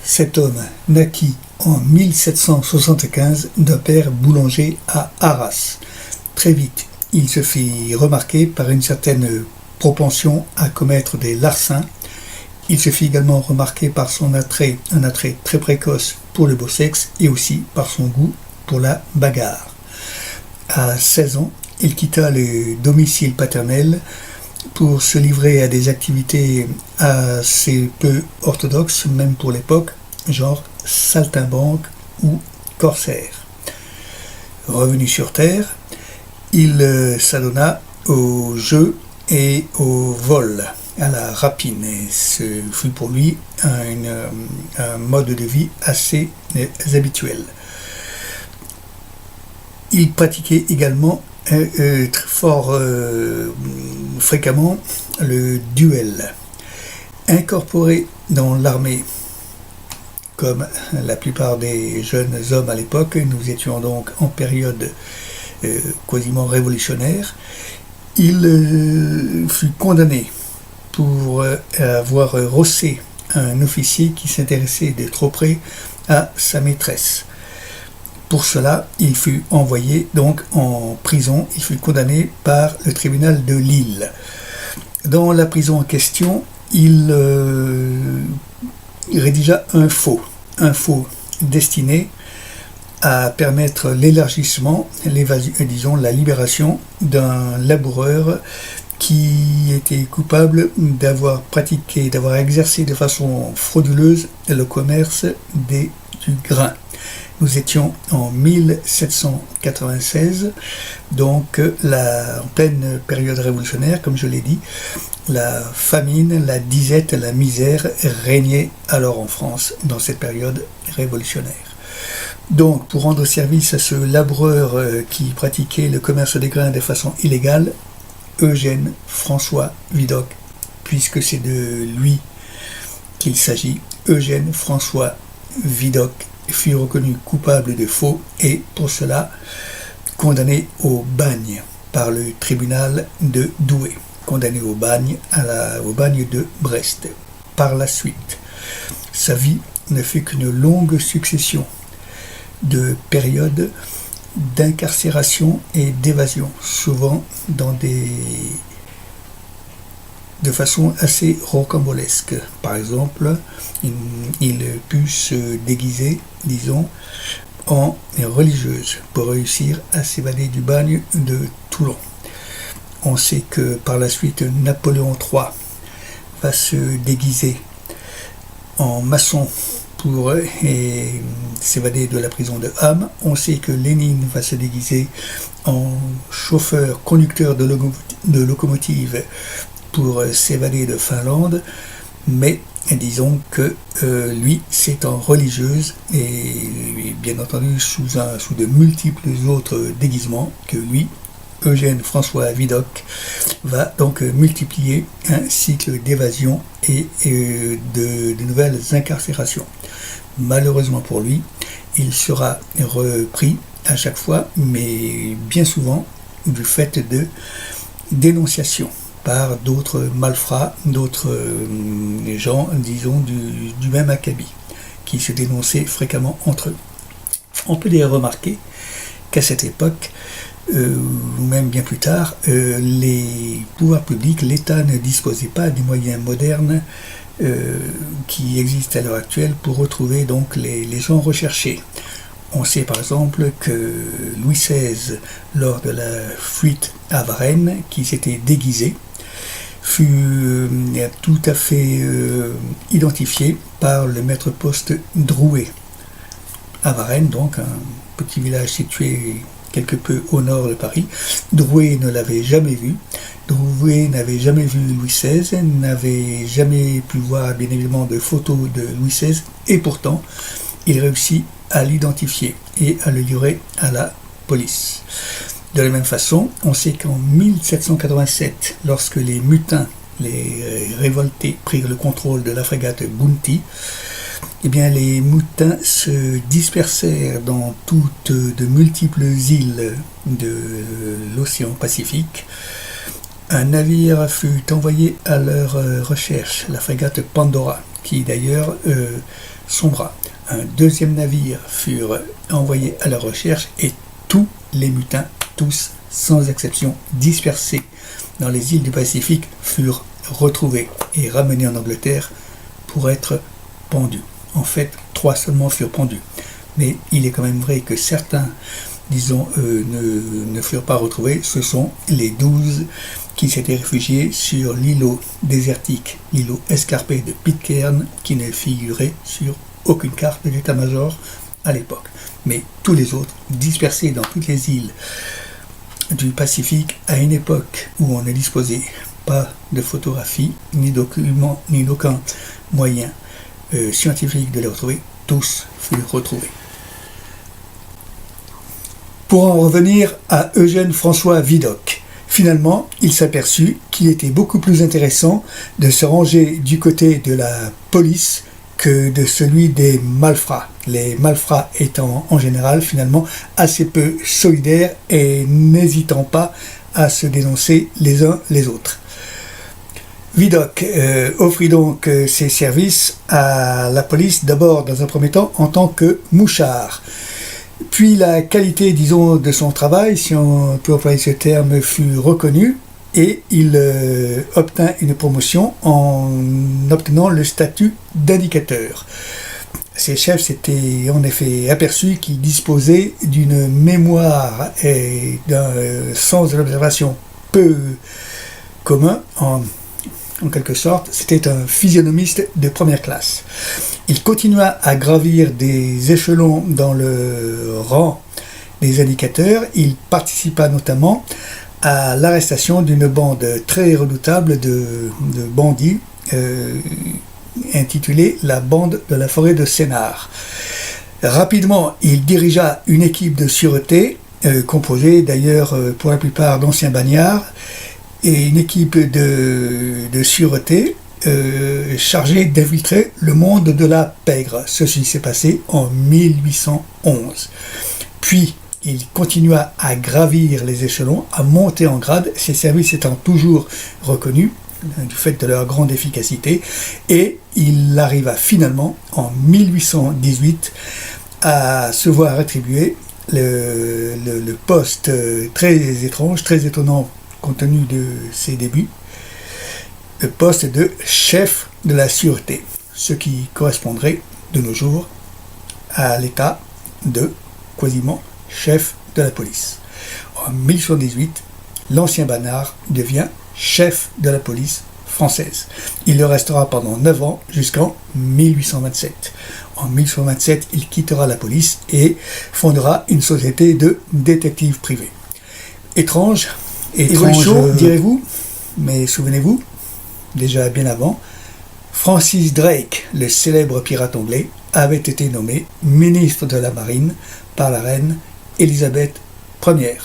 Cet homme naquit en 1775 d'un père boulanger à Arras. Très vite, il se fit remarquer par une certaine propension à commettre des larcins. Il se fit également remarquer par un attrait très précoce pour le beau sexe et aussi par son goût pour la bagarre. À 16 ans, il quitta le domicile paternel pour se livrer à des activités assez peu orthodoxes, même pour l'époque, genre saltimbanque ou corsaire. Revenu sur terre, il s'adonna au jeu et au vol, à la rapine, et ce fut pour lui un mode de vie assez habituel. Il pratiquait également fort fréquemment le duel. Incorporé dans l'armée, comme la plupart des jeunes hommes à l'époque, nous étions donc en période quasiment révolutionnaire, il fut condamné pour avoir rossé un officier qui s'intéressait de trop près à sa maîtresse. Pour cela, il fut envoyé donc en prison, il fut condamné par le tribunal de Lille. Dans la prison en question, il rédigea un faux destiné à permettre l'élargissement, la libération d'un laboureur qui était coupable d'avoir exercé de façon frauduleuse le commerce du grain. Nous étions en 1796, donc en pleine période révolutionnaire, comme je l'ai dit. La famine, la disette, la misère régnaient alors en France dans cette période révolutionnaire. Donc, pour rendre service à ce laboureur qui pratiquait le commerce des grains de façon illégale, Eugène François Vidocq, puisque c'est de lui qu'il s'agit, Eugène François Vidocq fut reconnu coupable de faux et pour cela condamné au bagne par le tribunal de Douai, condamné au bagne de Brest. Par la suite, sa vie ne fut qu'une longue succession de périodes d'incarcération et d'évasion, souvent de façon assez rocambolesque. Par exemple, il put se déguiser, disons, en religieuse pour réussir à s'évader du bagne de Toulon. On sait que par la suite, Napoléon III va se déguiser en maçon pour s'évader de la prison de Ham. On sait que Lénine va se déguiser en conducteur de locomotive pour s'évader de Finlande, mais disons que lui, c'est en religieuse et bien entendu sous de multiples autres déguisements que lui, Eugène François Vidocq, va donc multiplier un cycle d'évasion et de nouvelles incarcérations. Malheureusement pour lui, il sera repris à chaque fois, mais bien souvent du fait de dénonciations par d'autres malfrats, d'autres gens, disons, du même acabit, qui se dénonçaient fréquemment entre eux. On peut d'ailleurs remarquer qu'à cette époque, ou même bien plus tard, les pouvoirs publics, l'État ne disposait pas des moyens modernes qui existent à l'heure actuelle pour retrouver donc les gens recherchés. On sait par exemple que Louis XVI, lors de la fuite à Varennes, qui s'était déguisé, fut tout à fait identifié par le maître-poste Drouet. À Varennes, donc un petit village situé quelque peu au nord de Paris. Drouet ne l'avait jamais vu. Drouet n'avait jamais vu Louis XVI, n'avait jamais pu voir bien évidemment de photos de Louis XVI, et pourtant il réussit à l'identifier et à le livrer à la police. De la même façon, on sait qu'en 1787, lorsque les mutins, les révoltés, prirent le contrôle de la frégate Bounty, eh bien, les mutins se dispersèrent dans de multiples îles de l'océan Pacifique. Un navire fut envoyé à leur recherche, la frégate Pandora, qui d'ailleurs sombra. Un deuxième navire fut envoyé à la recherche et tous les mutins, tous sans exception, dispersés dans les îles du Pacifique, furent retrouvés et ramenés en Angleterre pour être pendus. En fait, 3 seulement furent pendus. Mais il est quand même vrai que certains, disons, ne furent pas retrouvés. Ce sont les 12 qui s'étaient réfugiés sur l'îlot désertique, l'îlot escarpé de Pitcairn, qui ne figurait sur aucune carte de l'état-major à l'époque. Mais tous les autres, dispersés dans toutes les îles du Pacifique, à une époque où on ne disposait pas de photographie, ni documents, ni d'aucun moyen scientifique de les retrouver, tous furent retrouvés. Pour en revenir à Eugène François Vidocq, finalement, il s'aperçut qu'il était beaucoup plus intéressant de se ranger du côté de la police que de celui des malfrats. Les malfrats étant en général finalement assez peu solidaires et n'hésitant pas à se dénoncer les uns les autres. Vidocq offrit donc ses services à la police, d'abord dans un premier temps en tant que mouchard. Puis la qualité, disons, de son travail, si on peut employer ce terme, fut reconnue et il obtint une promotion en obtenant le statut d'indicateur. Ses chefs s'étaient en effet aperçus qu'il disposait d'une mémoire et d'un sens de l'observation peu commun, en quelque sorte. C'était un physionomiste de première classe. Il continua à gravir des échelons dans le rang des indicateurs. Il participa notamment à l'arrestation d'une bande très redoutable de bandits intitulée la bande de la forêt de Sénart. Rapidement, il dirigea une équipe de sûreté composée d'ailleurs pour la plupart d'anciens bagnards et une équipe de sûreté chargée d'infiltrer le monde de la pègre. Ceci s'est passé en 1811. Puis, il continua à gravir les échelons, à monter en grade, ses services étant toujours reconnus du fait de leur grande efficacité, et il arriva finalement en 1818 à se voir attribuer le poste très étrange, très étonnant compte tenu de ses débuts, le poste de chef de la sûreté, ce qui correspondrait de nos jours à l'état de quasiment chef de la police. En 1818, l'ancien Banard devient chef de la police française. Il le restera pendant 9 ans jusqu'en 1827. En 1827, il quittera la police et fondera une société de détectives privés. Étrange évolution, direz-vous, mais souvenez-vous, déjà bien avant, Francis Drake, le célèbre pirate anglais, avait été nommé ministre de la Marine par la reine Élisabeth Ier.